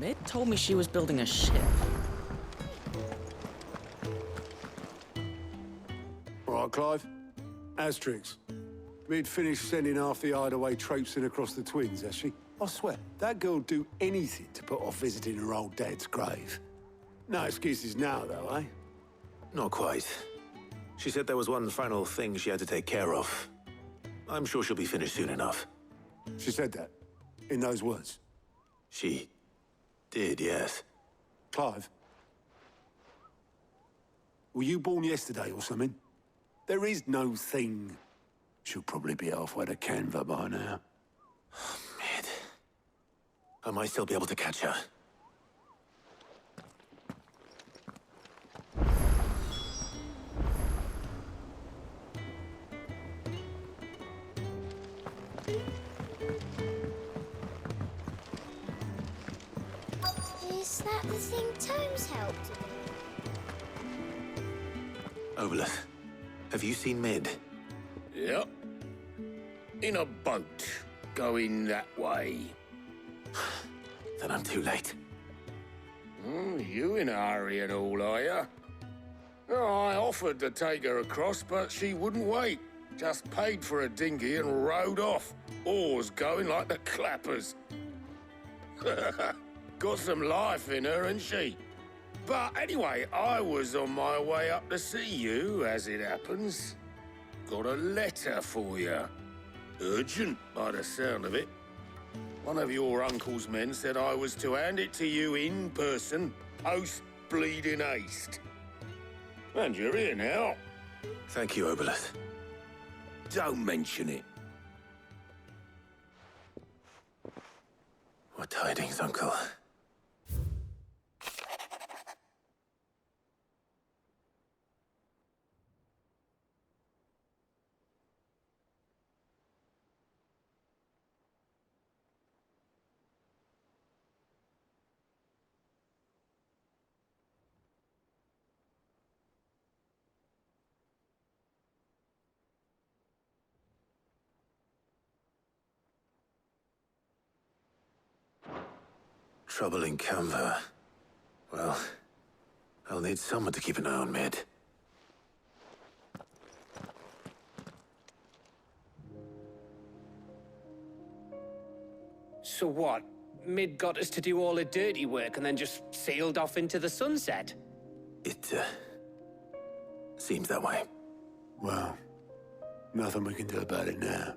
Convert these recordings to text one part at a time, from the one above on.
Mid told me she was building a ship. All right, Clive. Asterix. Mid finished sending half the hideaway traipsing across the twins, has she? I swear, that girl'd do anything to put off visiting her old dad's grave. No excuses now, though, eh? Not quite. She said there was one final thing she had to take care of. I'm sure she'll be finished soon enough. She said that? In those words? She did, yes. Clive? Were you born yesterday or something? There is no thing. She'll probably be halfway to Canva by now. Mid. I might still be able to catch her. Is that the thing Tomes helped? Obolus, have you seen Mid? Yep. In a boat, going that way. Then I'm too late. You in a hurry and all, are you? Oh, I offered to take her across, but she wouldn't wait. Just paid for a dinghy and rowed off. Oars going like the clappers. Got some life in her, ain't she? But anyway, I was on my way up to see you, as it happens. Got a letter for you. Urgent, by the sound of it. One of your uncle's men said I was to hand it to you in person, post-bleeding haste. And you're here now. Thank you, Obolus. Don't mention it. What tidings, Uncle? Trouble in Canva. Well, I'll need someone to keep an eye on Mid. So what? Mid got us to do all the dirty work and then just sailed off into the sunset? It, seems that way. Well, nothing we can do about it now.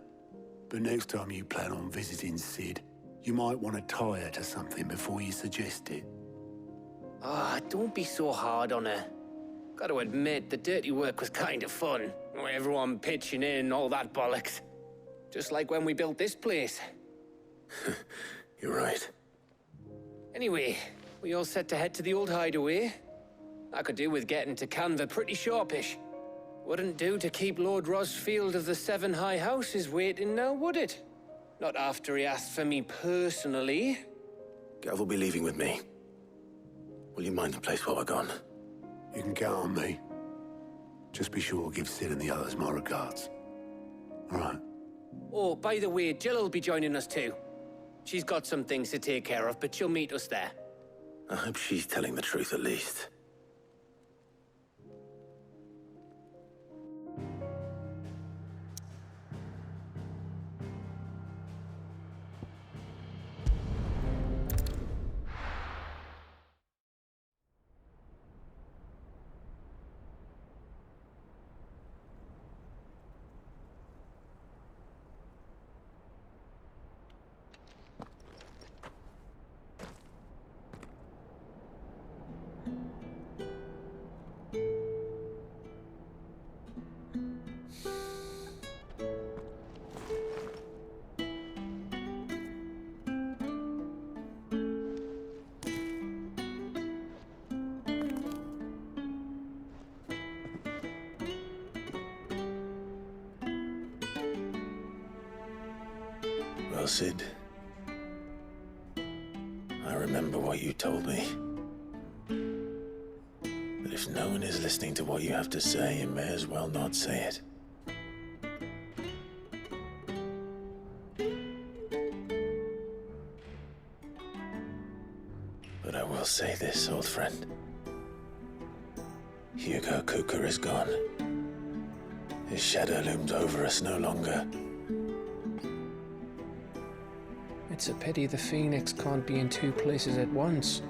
But next time you plan on visiting Sid, you might want to tie her to something before you suggest it. Ah, don't be so hard on her. Gotta admit, the dirty work was kind of fun. Everyone pitching in, all that bollocks. Just like when we built this place. You're right. Anyway, we all set to head to the old hideaway. I could do with getting to Canva pretty sharpish. Wouldn't do to keep Lord Rosfield of the Seven High Houses waiting now, would it? Not after he asked for me personally. Gav will be leaving with me. Will you mind the place while we're gone? You can count on me. Just be sure to give Sid and the others my regards. All right. Oh, by the way, Jill will be joining us too. She's got some things to take care of, but she'll meet us there. I hope she's telling the truth at least. Well, Sid, I remember what you told me. That if no one is listening to what you have to say, you may as well not say it. But I will say this, old friend. Hugo Cooker is gone. His shadow looms over us no longer. It's a pity the Phoenix can't be in two places at once.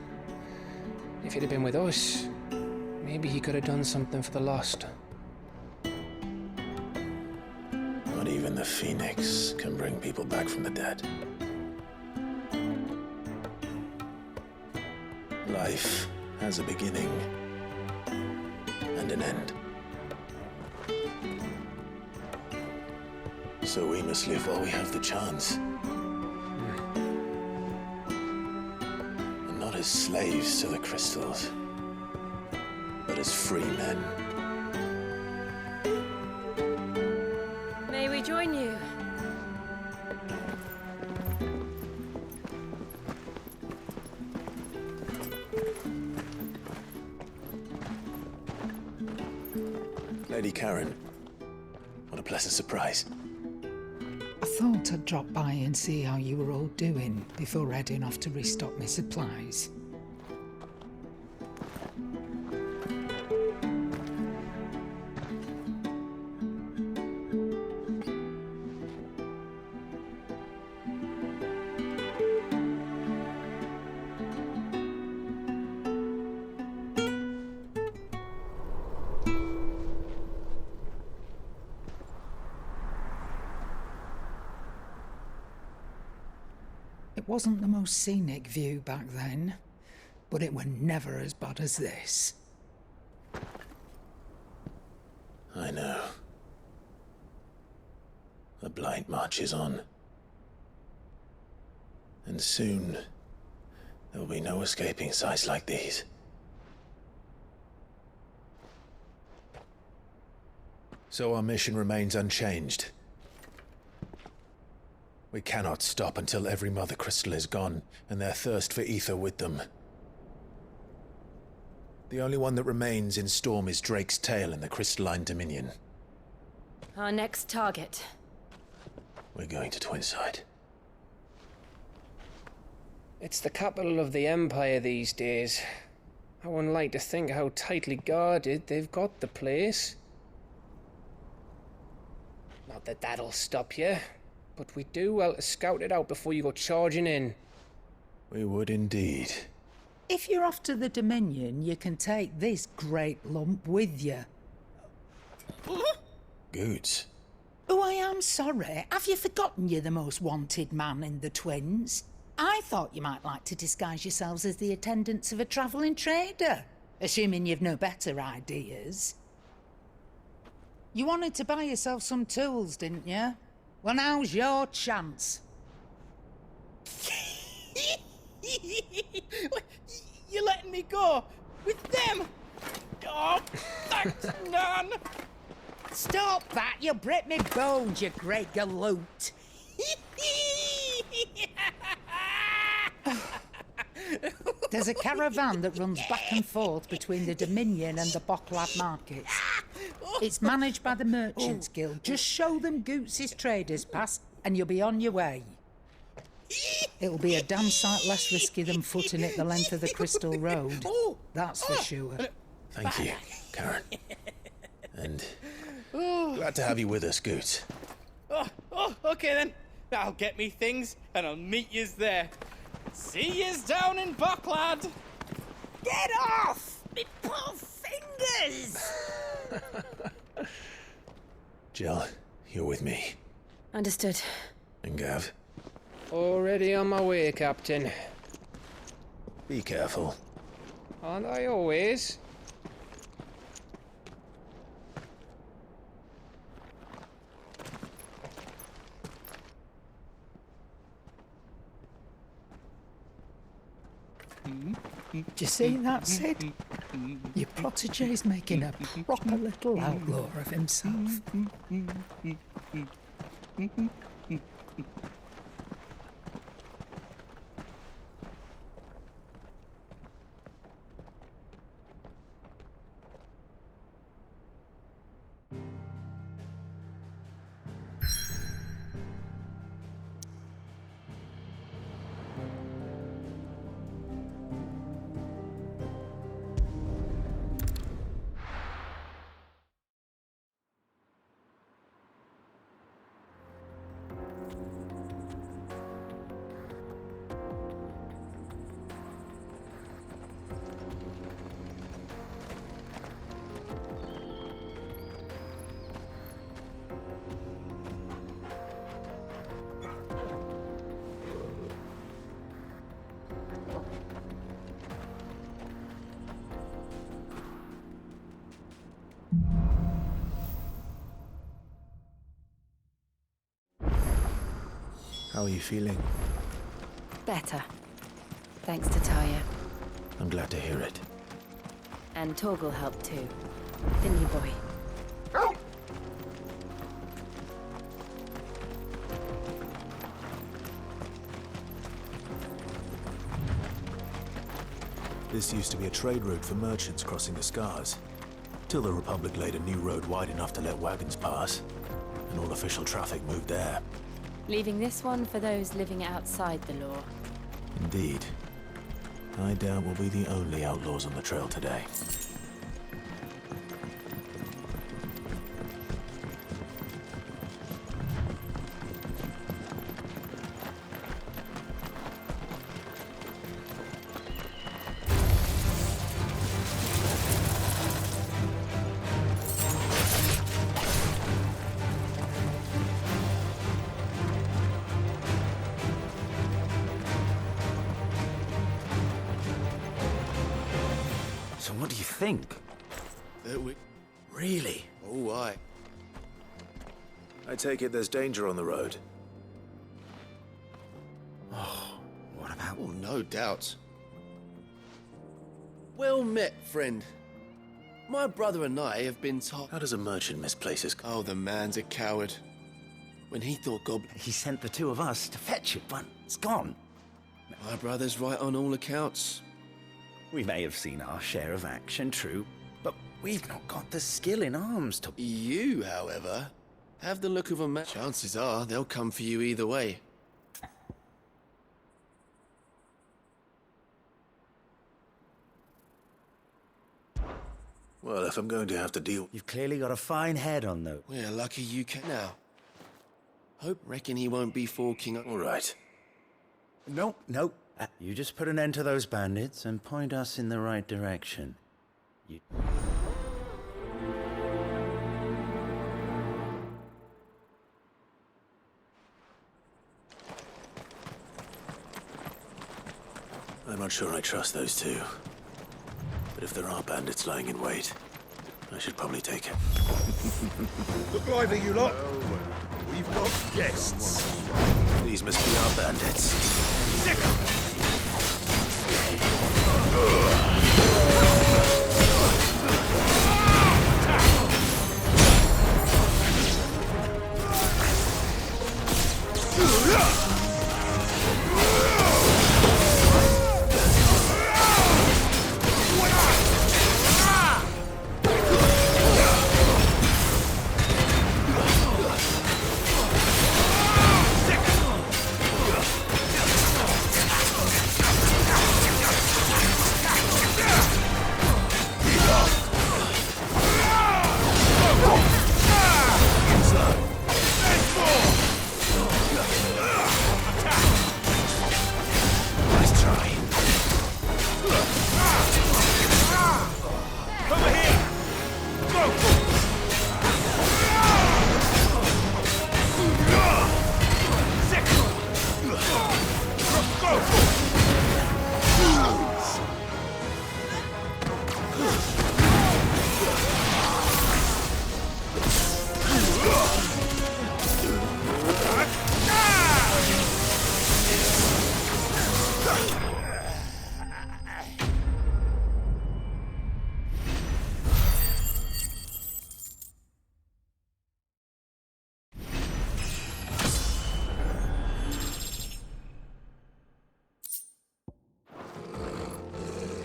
If he'd have been with us, maybe he could have done something for the lost. Not even the Phoenix can bring people back from the dead. Life has a beginning and an end. So we must live while we have the chance. And not as slaves to the crystals, but as free men. May we join you? Lady Karen, what a pleasant surprise. I thought I'd drop by and see how you were all doing before heading off to restock my supplies. It wasn't the most scenic view back then, but it were never as bad as this. I know. The Blight marches on. And soon, there'll be no escaping sights like these. So our mission remains unchanged. We cannot stop until every Mother Crystal is gone, and their thirst for ether with them. The only one that remains in Storm is Drake's Tail in the Crystalline Dominion. Our next target. We're going to Twinside. It's the capital of the Empire these days. I wouldn't like to think how tightly guarded they've got the place. Not that that'll stop you, but we do well to scout it out before you go charging in. We would indeed. If you're off to the Dominion, you can take this great lump with you. Goods. Oh, I am sorry. Have you forgotten you're the most wanted man in the Twins? I thought you might like to disguise yourselves as the attendants of a travelling trader, assuming you've no better ideas. You wanted to buy yourself some tools, didn't you? Well, now's your chance. You're letting me go with them? Oh, thanks, Nan. Stop that! You'll break me bones, you great galoot. There's a caravan that runs back and forth between the Dominion and the Bocklad markets. It's managed by the Merchants Guild. Just show them Goots' traders pass and you'll be on your way. It'll be a damn sight less risky than footing it the length of the Crystal Road. That's for sure. Thank you, Karen. And glad to have you with us, Goots. Okay then. I'll get me things and I'll meet yous there. See yous down in Bocklad. Get off! Me poor fingers! Jill, you're with me. Understood. And Gav, Already on my way, Captain. be careful. Aren't I always? Do you see that, Sid? Your protege's making a proper little outlaw of himself. How are you feeling? Better. Thanks to Taya. I'm glad to hear it. And Torgal helped too. Didn't he, boy? This used to be a trade route for merchants crossing the Scars. Till the Republic laid a new road wide enough to let wagons pass. And all official traffic moved there. Leaving this one for those living outside the law. Indeed. I doubt we'll be the only outlaws on the trail today. So what do you think? That we... Really? Oh, aye. I take it there's danger on the road. What about... Oh, no doubt. Well met, friend. My brother and I have been taught... How does a merchant misplace his... Oh, the man's a coward. When he thought Goblin... He sent the two of us to fetch it, but it's gone. My brother's right on all accounts. We may have seen our share of action, true, but we've not got the skill in arms to... You, however, have the look of a man. Chances are they'll come for you either way. Well, if I'm going to have to deal... You've clearly got a fine head on, though. We're lucky you can now. Reckon he won't be forking up. All right. No. You just put an end to those bandits and point us in the right direction. You... I'm not sure I trust those two. But if there are bandits lying in wait, I should probably take it. Look lively, you lot. We've got guests. These must be our bandits.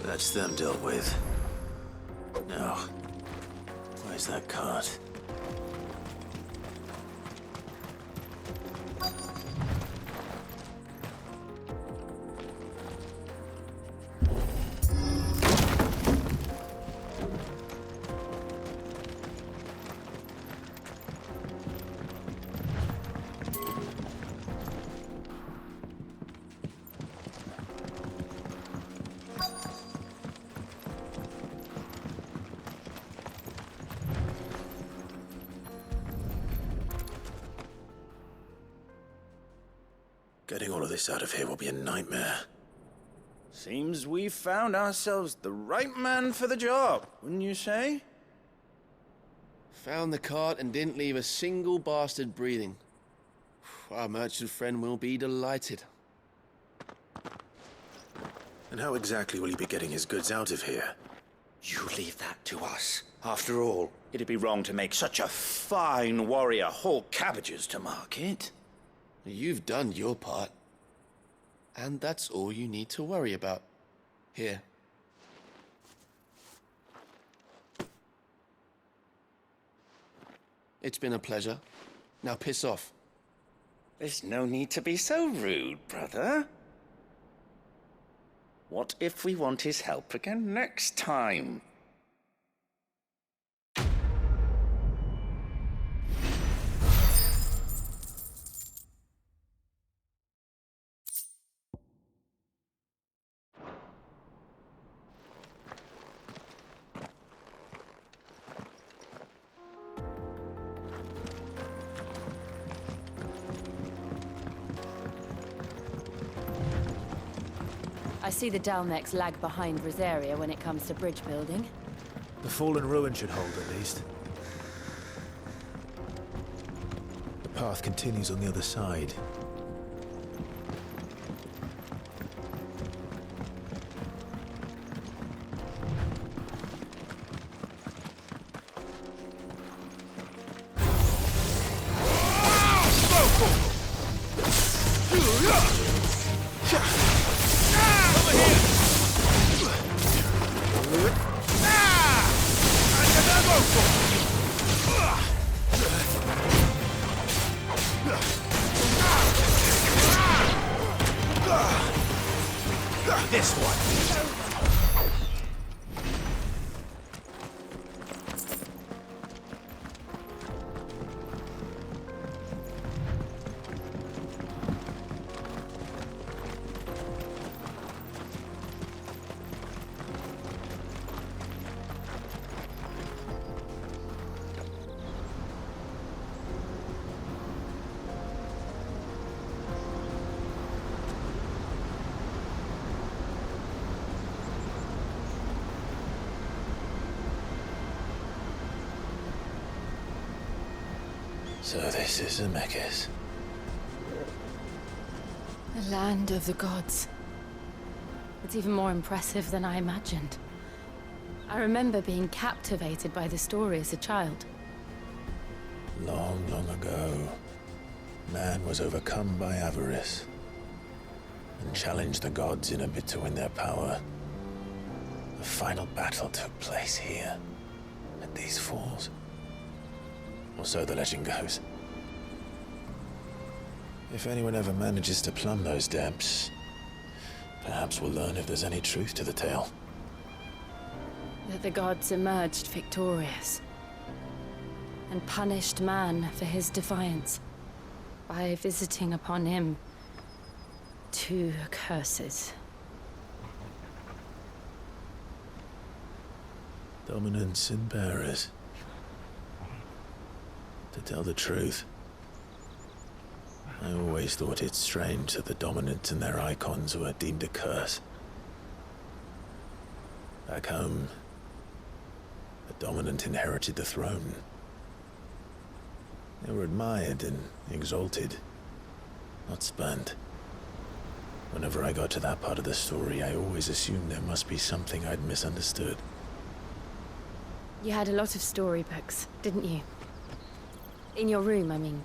That's them dealt with. Now, where's that cart? Getting all of this out of here will be a nightmare. Seems we've found ourselves the right man for the job, wouldn't you say? Found the cart and didn't leave a single bastard breathing. Our merchant friend will be delighted. And how exactly will he be getting his goods out of here? You leave that to us. After all, it'd be wrong to make such a fine warrior haul cabbages to market. You've done your part. And that's all you need to worry about. Here. It's been a pleasure. Now piss off. There's no need to be so rude, brother. What if we want his help again next time? I see the Dalmex lag behind Rosaria when it comes to bridge building. The fallen ruin should hold, at least. The path continues on the other side. This one. So this is Zemeckis. The land of the gods. It's even more impressive than I imagined. I remember being captivated by the story as a child. Long, long ago, man was overcome by avarice and challenged the gods in a bid to win their power. The final battle took place here, at these falls. Or so the legend goes. If anyone ever manages to plumb those depths, perhaps we'll learn if there's any truth to the tale. That the gods emerged victorious and punished man for his defiance by visiting upon him 2 curses. Dominants and bearers. To tell the truth, I always thought it strange that the dominants and their icons were deemed a curse. Back home, the dominant inherited the throne. They were admired and exalted, not spurned. Whenever I got to that part of the story, I always assumed there must be something I'd misunderstood. You had a lot of storybooks, didn't you? In your room, I mean.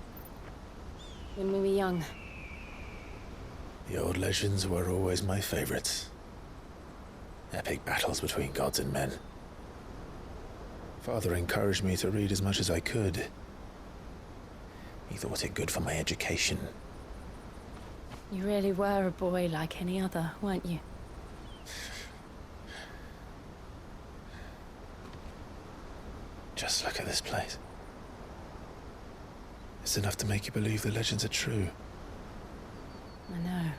When we were young. The old legends were always my favorites. Epic battles between gods and men. Father encouraged me to read as much as I could. He thought it good for my education. You really were a boy like any other, weren't you? Just look at this place. It's enough to make you believe the legends are true. I know.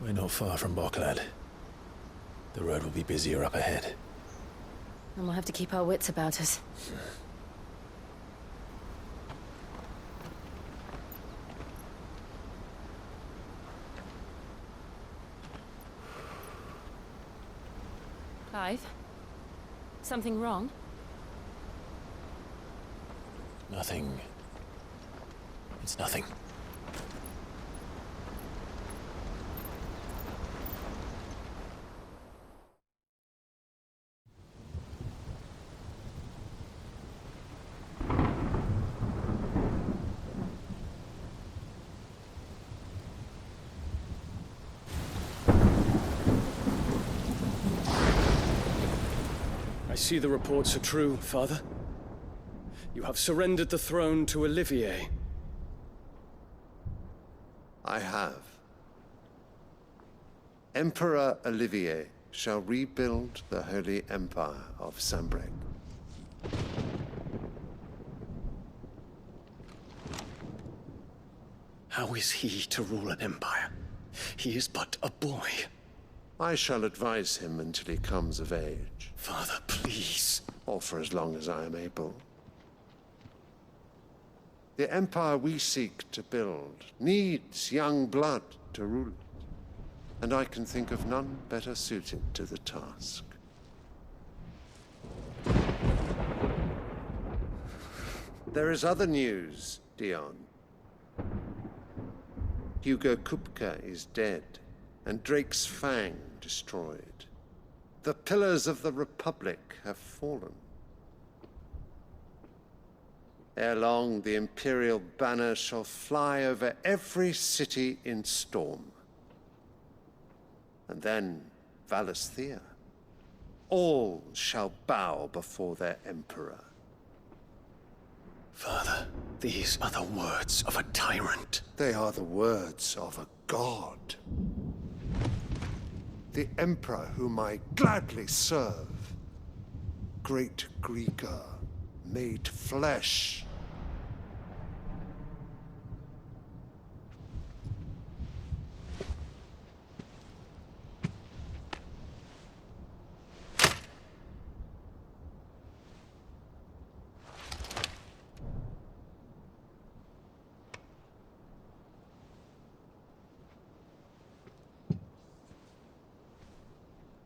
We're not far from Boklad. The road will be busier up ahead. And we'll have to keep our wits about us. Clive? Something wrong? Nothing. It's nothing. I see the reports are true, Father. You have surrendered the throne to Olivier. I have. Emperor Olivier shall rebuild the Holy Empire of Sambrec. How is he to rule an empire? He is but a boy. I shall advise him until he comes of age. Father, please. Or for as long as I am able. The empire we seek to build needs young blood to rule it, and I can think of none better suited to the task. There is other news, Dion. Hugo Kupka is dead, and Drake's Fang destroyed. The pillars of the Republic have fallen. Ere long, the Imperial banner shall fly over every city in Storm. And then Valisthea. All shall bow before their Emperor. Father, these are the words of a tyrant. They are the words of a god. The Emperor whom I gladly serve. Great Greeker, made flesh.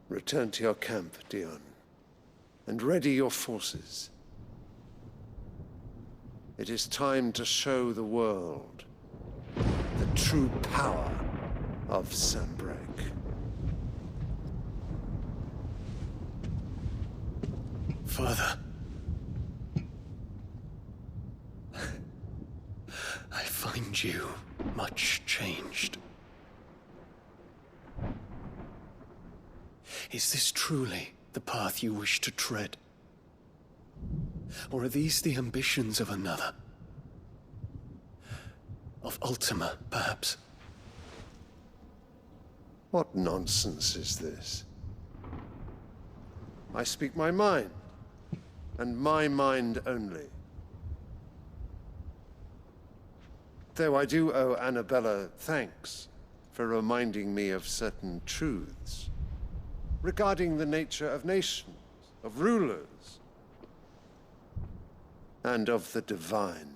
Return to your camp, Dion, and ready your forces. It is time to show the world the true power of Sambrec. Father. I find you much changed. Is this truly the path you wish to tread? Or are these the ambitions of another? Of Ultima, perhaps? What nonsense is this? I speak my mind, and my mind only. Though I do owe Annabella thanks for reminding me of certain truths regarding the nature of nations, of rulers, and of the divine.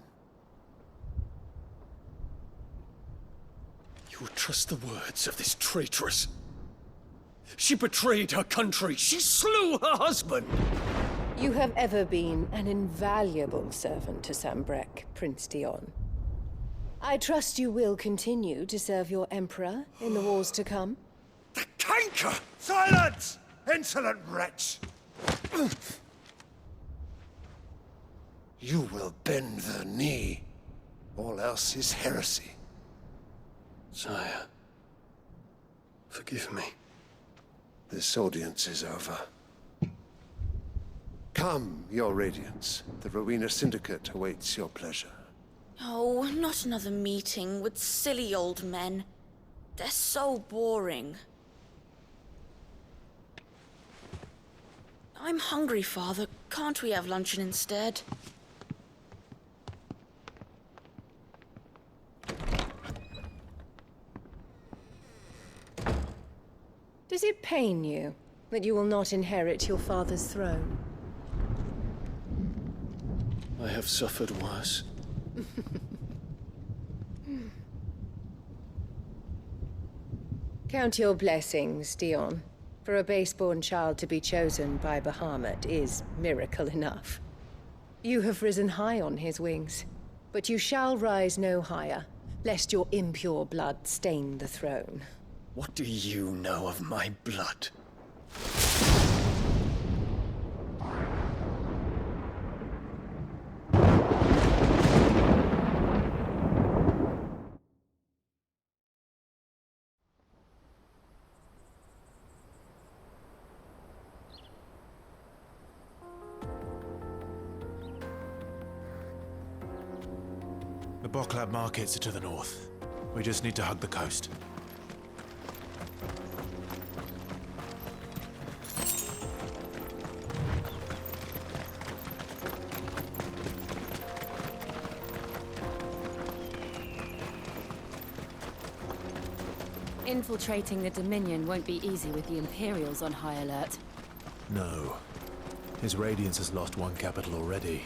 You would trust the words of this traitress? She betrayed her country. She slew her husband. You have ever been an invaluable servant to Sambrec, Prince Dion. I trust you will continue to serve your Emperor in the wars to come. The canker! Silence! Insolent wretch! You will bend the knee. All else is heresy. Sire, forgive me. This audience is over. Come, your Radiance. The Rowena Syndicate awaits your pleasure. Oh, not another meeting with silly old men. They're so boring. I'm hungry, Father. Can't we have luncheon instead? Does it pain you that you will not inherit your father's throne? I have suffered worse. Count your blessings, Dion. For a base-born child to be chosen by Bahamut is miracle enough. You have risen high on his wings, but you shall rise no higher, lest your impure blood stain the throne. What do you know of my blood? The Boklab markets are to the north. We just need to hug the coast. Infiltrating the Dominion won't be easy with the Imperials on high alert. No. His Radiance has lost one capital already.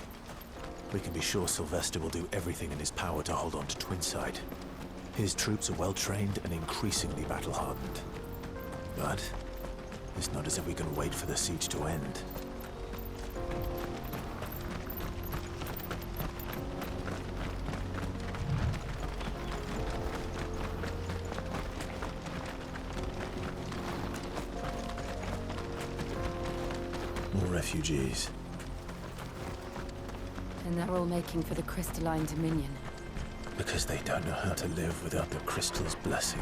We can be sure Sylvester will do everything in his power to hold on to Twinside. His troops are well-trained and increasingly battle-hardened. But it's not as if we can wait for the siege to end. More refugees. And they're all making for the Crystalline Dominion. Because they don't know how to live without the crystal's blessing.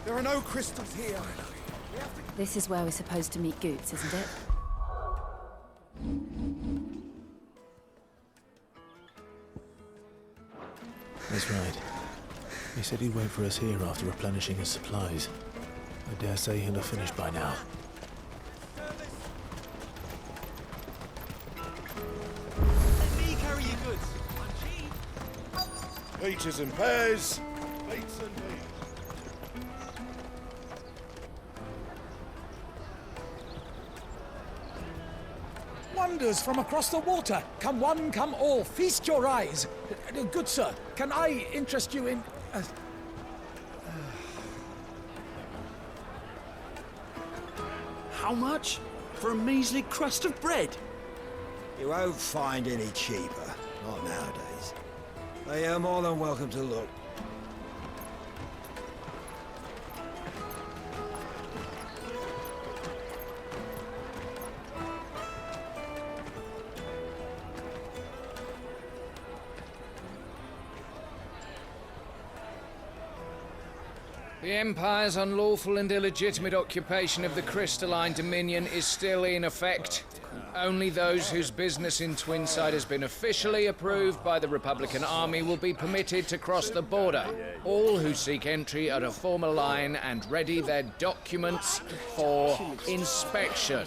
There are no crystals here. This is where we're supposed to meet Goots, isn't it? That's right. He said he'd wait for us here after replenishing his supplies. I dare say he'll have finished by now. Let me carry your goods. I'm cheap. Peaches and pears. Beets and peas. Wonders from across the water. Come one, come all. Feast your eyes. Good sir, can I interest you in... How much? For a measly crust of bread? You won't find any cheaper. Not nowadays. They are more than welcome to look. The Empire's unlawful and illegitimate occupation of the Crystalline Dominion is still in effect. Only those whose business in Twinside has been officially approved by the Republican Army will be permitted to cross the border. All who seek entry are to form a line and ready their documents for inspection.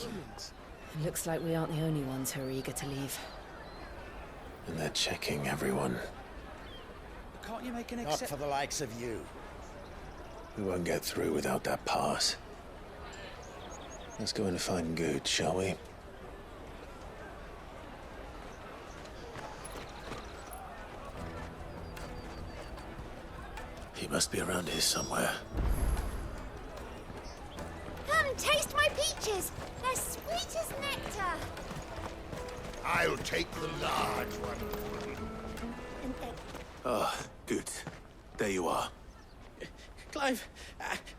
Looks like we aren't the only ones who are eager to leave. And they're checking everyone. Can't you make an exception? Not for the likes of you. We won't get through without that pass. Let's go and find Good, shall we? He must be around here somewhere. Come, taste my peaches. They're sweet as nectar. I'll take the large one. Ah, good. There you are. Clive,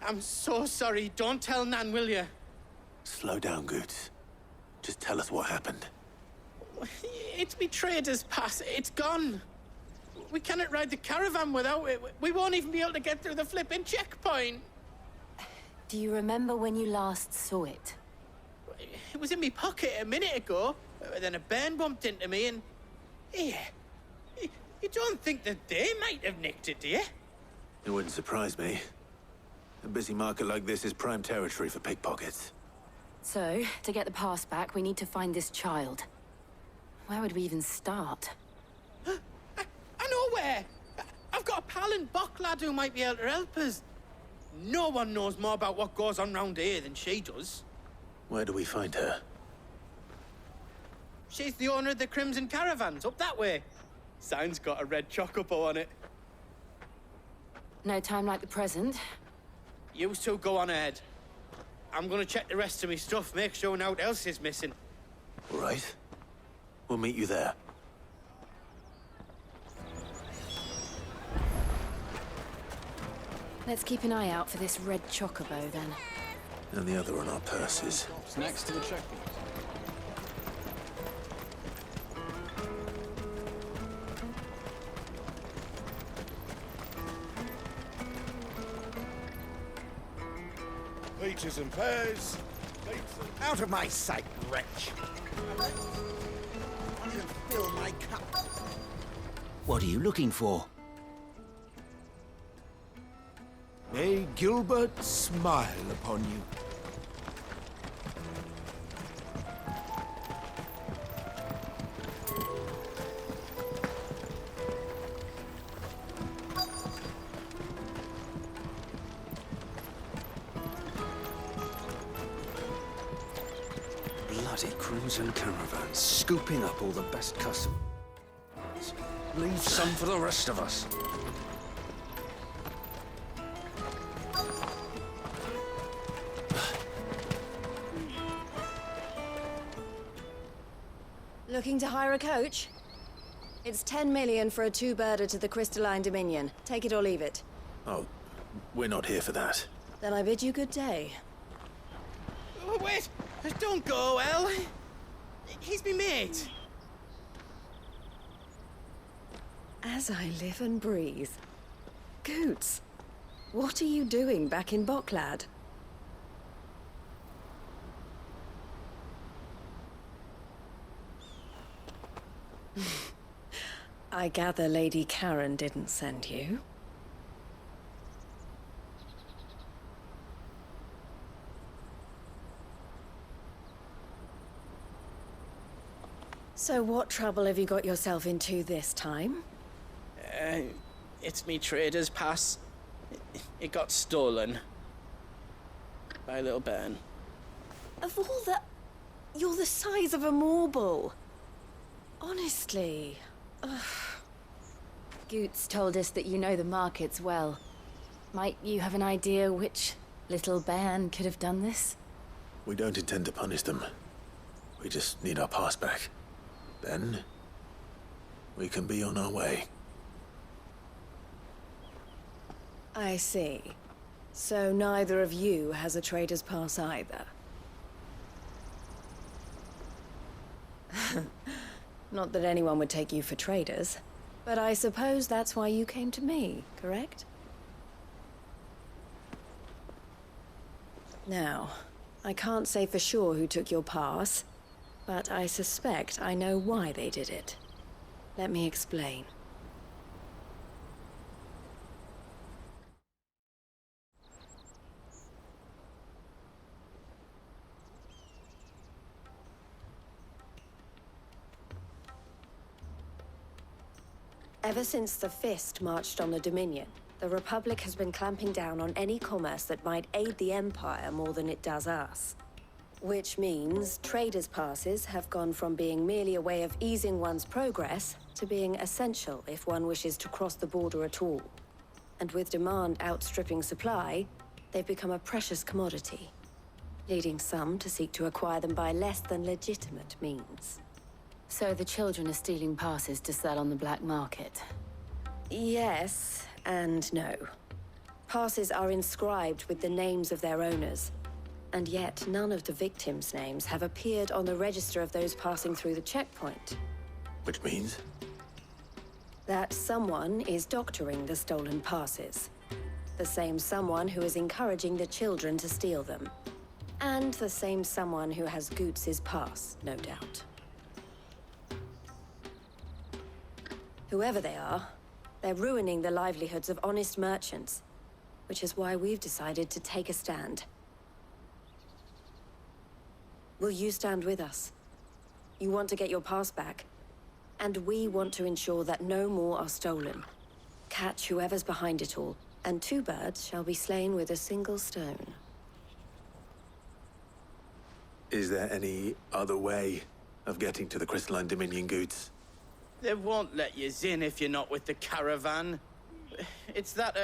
I'm so sorry. Don't tell Nan, will you? Slow down, Goots. Just tell us what happened. It's me trader's pass. It's gone. We cannot ride the caravan without it. We won't even be able to get through the flipping checkpoint. Do you remember when you last saw it? It was in my pocket a minute ago. Then a bairn bumped into me and... Here. You don't think that they might have nicked it, do you? It wouldn't surprise me. A busy market like this is prime territory for pickpockets. So, to get the pass back, we need to find this child. Where would we even start? I know where! I've got a pal in Bock lad who might be able to help us. No one knows more about what goes on round here than she does. Where do we find her? She's the owner of the Crimson Caravans, up that way. Sign's got a red chocobo on it. No time like the present. You two go on ahead. I'm gonna check the rest of my stuff, make sure nought else is missing. All right. We'll meet you there. Let's keep an eye out for this red chocobo, then. And the other on our purses. It's next to the checkpoint. Peaches and pears. Out of my sight, wretch! I can fill my cup. What are you looking for? May Gilbert smile upon you. Bloody Crimson Caravans, scooping up all the best customers. Leave some for the rest of us. Looking to hire a coach? It's 10 million for a two-birder to the Crystalline Dominion. Take it or leave it. Oh, we're not here for that. Then I bid you good day. Oh, wait! Don't go, El! He's me mate. As I live and breathe. Goots, what are you doing back in Bocklad? I gather Lady Karen didn't send you. So what trouble have you got yourself into this time? It's me trader's pass. It got stolen. By a little bairn. Of all the... You're the size of a marble. Honestly. Ugh. Goots told us that you know the markets well. Might you have an idea which little bairn could have done this? We don't intend to punish them. We just need our pass back. Then, we can be on our way. I see. So neither of you has a trader's pass either. Not that anyone would take you for traders, but I suppose that's why you came to me, correct? Now, I can't say for sure who took your pass, but I suspect I know why they did it. Let me explain. Ever since the Fist marched on the Dominion, the Republic has been clamping down on any commerce that might aid the Empire more than it does us. Which means traders' passes have gone from being merely a way of easing one's progress to being essential if one wishes to cross the border at all. And with demand outstripping supply, they've become a precious commodity, leading some to seek to acquire them by less than legitimate means. So the children are stealing passes to sell on the black market? Yes and no. Passes are inscribed with the names of their owners, and yet none of the victims' names have appeared on the register of those passing through the checkpoint. Which means? That someone is doctoring the stolen passes. The same someone who is encouraging the children to steal them. And the same someone who has Goots's pass, no doubt. Whoever they are, they're ruining the livelihoods of honest merchants, which is why we've decided to take a stand. Will you stand with us? You want to get your pass back, and we want to ensure that no more are stolen. Catch whoever's behind it all, and 2 birds shall be slain with a single stone. Is there any other way of getting to the Crystalline Dominion Goods? They won't let you in if you're not with the caravan. It's that,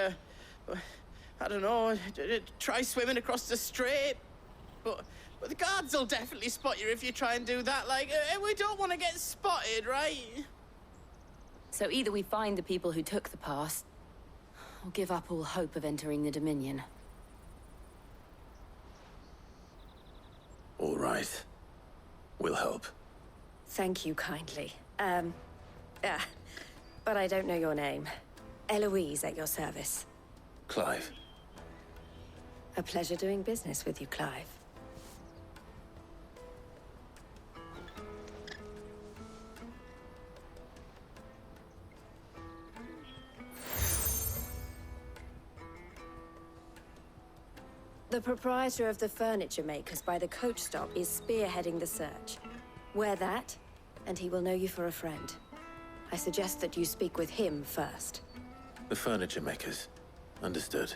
I don't know, try swimming across the strait. But the guards will definitely spot you if you try and do that. Like, we don't want to get spotted, right? So either we find the people who took the pass, or give up all hope of entering the Dominion. All right. We'll help. Thank you kindly. But I don't know your name. Eloise at your service. Clive. A pleasure doing business with you, Clive. The proprietor of the furniture makers by the coach stop is spearheading the search. Wear that, and he will know you for a friend. I suggest that you speak with him first. The furniture makers. Understood.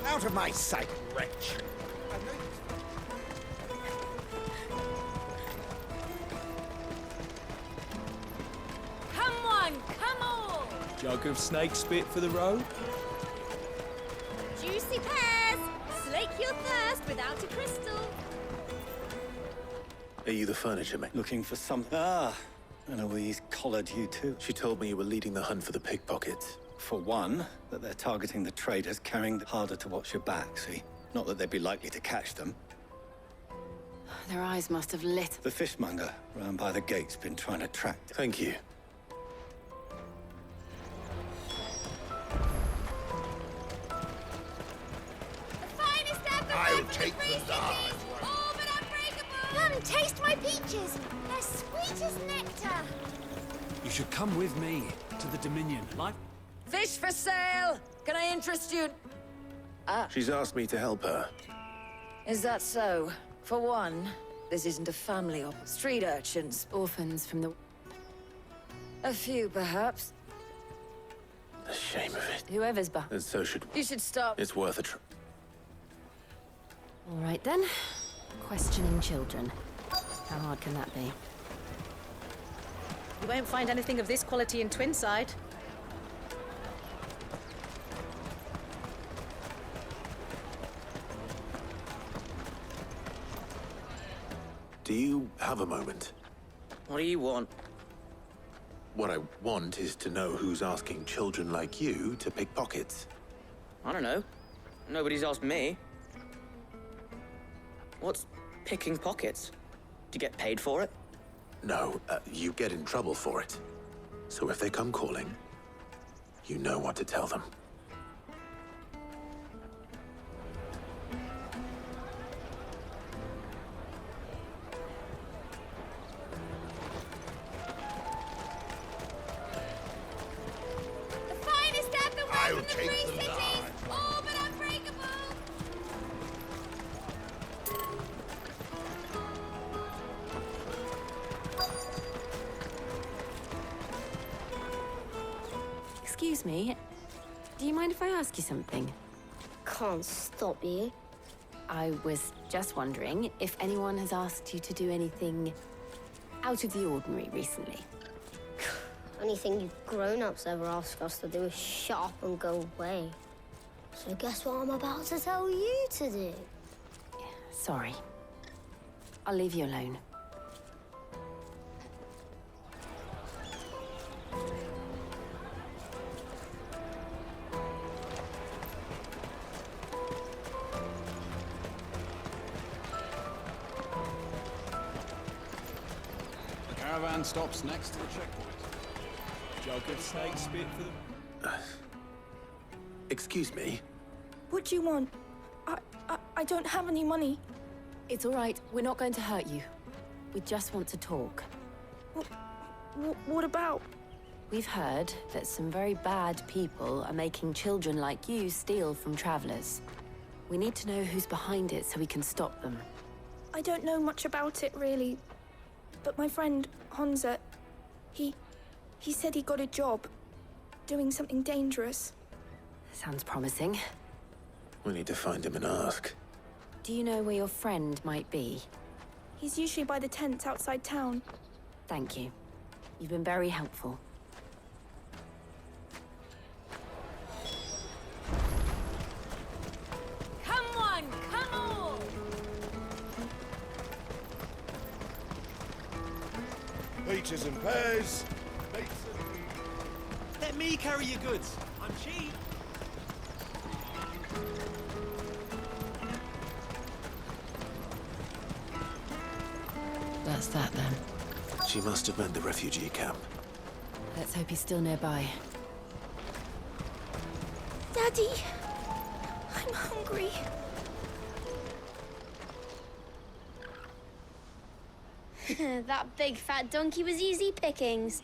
Out of my sight, wretch! Come on, come on! Jug of snake spit for the road? Juicy pears! Slake your thirst without a crystal. Are you the furniture maker? Looking for something? Ah, Eloise collared you too. She told me you were leading the hunt for the pickpockets. For one, that they're targeting the traders carrying the harder to watch your back, see? Not that they'd be likely to catch them. Their eyes must have lit. The fishmonger round by the gate's been trying to track them. Thank you. I'll take the large one. All but unbreakable. Come, taste my peaches. They're sweet as nectar. You should come with me to the Dominion. Fish for sale! Can I interest you? She's asked me to help her. Is that so? For one, this isn't a family of street urchins. Orphans from the... A few, perhaps. The shame of it. Whoever's behind. And so should... You should stop. It's worth a try. All right then. Questioning children. How hard can that be? You won't find anything of this quality in Twinside. Do you have a moment? What do you want? What I want is to know who's asking children like you to pick pockets. I don't know. Nobody's asked me. What's picking pockets? Do you get paid for it? No, you get in trouble for it. So if they come calling, you know what to tell them. The finest apple I'll from the take three the cities. large. All but unbreakable. Excuse me. Do you mind if I ask you something? Can't stop you. I was just wondering if anyone has asked you to do anything out of the ordinary recently. Only thing you grown-ups ever ask us to do is shut up and go away. So guess what I'm about to tell you to do? Sorry. I'll leave you alone. The caravan stops next to the checkpoint. Jug of snake spit for the... Excuse me? What do you want? I don't have any money. It's all right. We're not going to hurt you. We just want to talk. What about? We've heard that some very bad people are making children like you steal from travelers. We need to know who's behind it so we can stop them. I don't know much about it, really. But my friend, Hansa, he said he got a job doing something dangerous. Sounds promising. We need to find him and ask. Do you know where your friend might be? He's usually by the tents outside town. Thank you. You've been very helpful. Come on, come on! Peaches and pears. Let me carry your goods. I'm cheap. That's that then. She must have meant the refugee camp. Let's hope he's still nearby. Daddy! I'm hungry. That big fat donkey was easy pickings.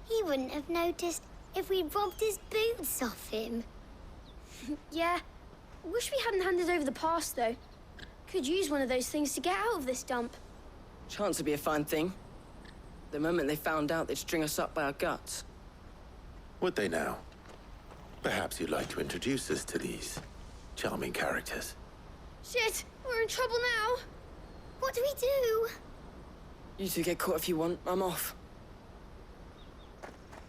He wouldn't have noticed if we'd robbed his boots off him. Yeah. Wish we hadn't handed over the pass, though. Could use one of those things to get out of this dump. Chance would be a fine thing. The moment they found out, they'd string us up by our guts. Would they now? Perhaps you'd like to introduce us to these charming characters. Shit! We're in trouble now! What do we do? You two get caught if you want. I'm off.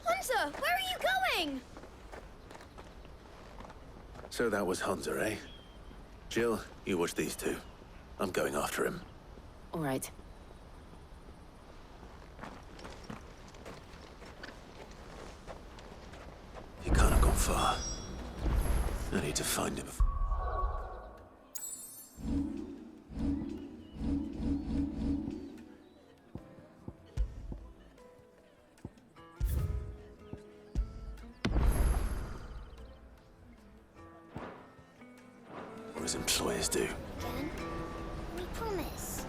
Hunter, where are you going? So that was Hansa, eh? Jill, you watch these two. I'm going after him. All right. He can't have gone far. I need to find him. What his employers do. Again? We promise.